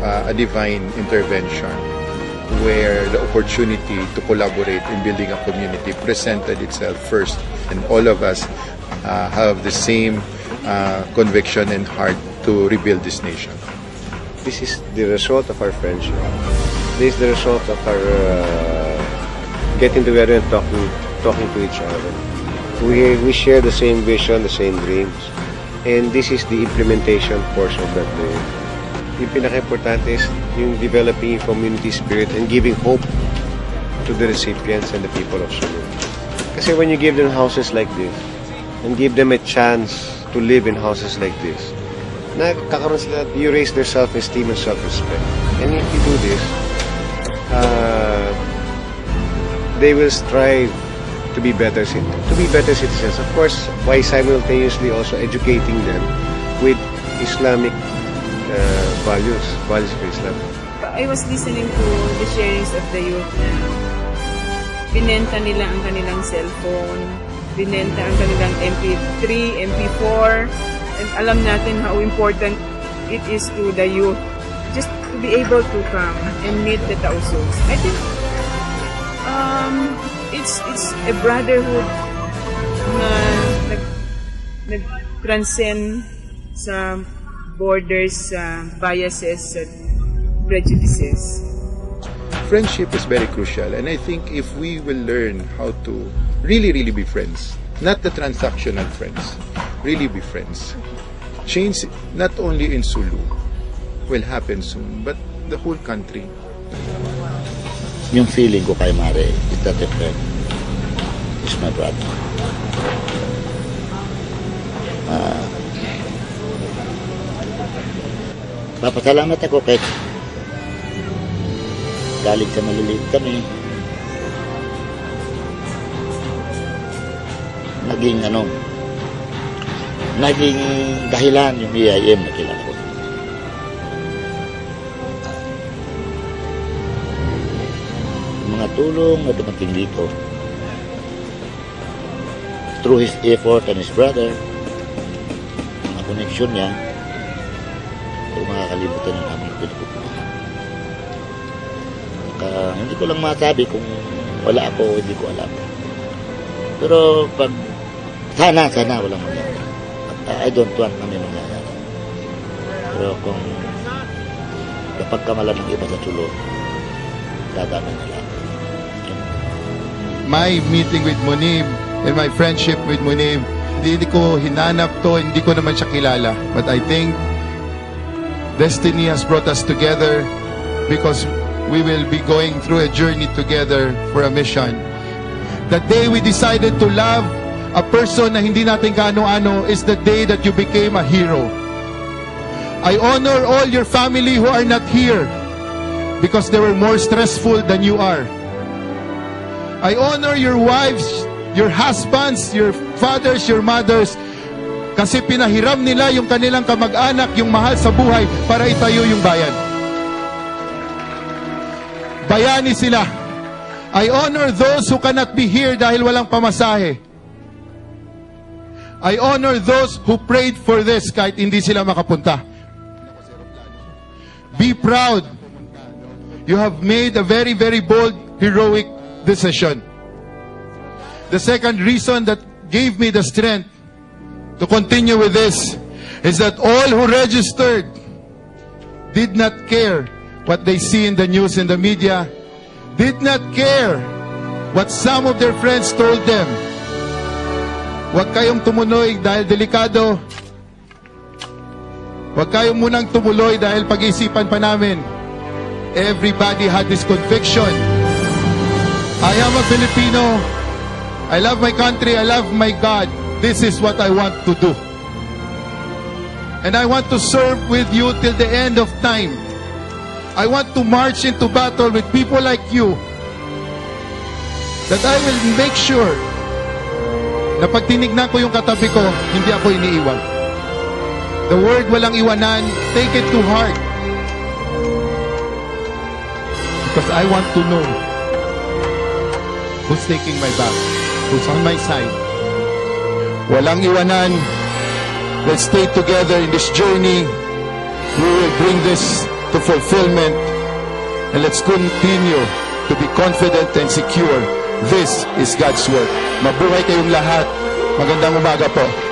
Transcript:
a divine intervention where the opportunity to collaborate in building a community presented itself first, and all of us have the same conviction and heart to rebuild this nation. This is the result of our friendship. This is the result of our getting together and talking to each other. We share the same vision, the same dreams, and this is the implementation portion of that dream. Yung pinaka-importante is yung developing community spirit and giving hope to the recipients and the people of Sulu. Kasi when you give them houses like this and give them a chance to live in houses like this, nakakaroon sila, you raise their self-esteem and self-respect. And if you do this, they will strive to be better citizens. Of course, by simultaneously also educating them with Islamic values for Islam. I was listening to the sharings of the youth na binenta nila ang kanilang cellphone, binenta ang kanilang MP3, MP4, and alam natin how important it is to the youth just to be able to come and meet the Tausugs. I think it's a brotherhood na nag-transcend sa borders, biases, at prejudices. Friendship is very crucial, and I think if we will learn how to really be friends, not the transactional friends, really be friends, change not only in Sulu will happen soon, but the whole country. Yung feeling ko kay Mare is that a friend is my brother. Papasalamat ako kahit galing sa maliliit kami, naging dahilan yung EIM na kilala ko. Mga tulong na dumating dito through his effort and his brother, mga connection niya, ay makakalimutan na namin pinagpupunan. Hindi ko lang masabi kung wala ako o hindi ko alam. Pero pag sana walang mangyari. I don't want na may mangyari. Pero kapag kamalan ng iba sa Sulu, dadamay na lang. My meeting with Munib and my friendship with Munib, hindi ko hinanap to, hindi ko naman siya kilala. But I think destiny has brought us together because we will be going through a journey together for a mission. The day we decided to love a person na hindi natin kaano-ano is the day that you became a hero. I honor all your family who are not here because they were more stressful than you are. I honor your wives, your husbands, your fathers, your mothers, kasi pinahiram nila yung kanilang kamag-anak, yung mahal sa buhay para itayo yung bayan. Bayani sila. I honor those who cannot be here dahil walang pamasahe. I honor those who prayed for this kahit hindi sila makapunta. Be proud. You have made a very bold, heroic decision. The second reason that gave me the strength to continue with this is that all who registered did not care what they see in the news and the media, did not care what some of their friends told them. Huwag kayong tumuloy dahil delikado. Huwag kayong munang tumuloy dahil pag-iisipan pa namin. Everybody had this conviction. I am a Filipino. I love my country. I love my God. This is what I want to do. And I want to serve with you till the end of time. I want to march into battle with people like you. That I will make sure na pag tinignan ko yung katabi ko, hindi ako iniiwan. The word walang iwanan, take it to heart. Because I want to know who's taking my back, who's on my side. Walang iwanan. Let's stay together in this journey. We will bring this to fulfillment, and let's continue to be confident and secure. This is God's work. Mabuhay kayong lahat. Magandang umaga po.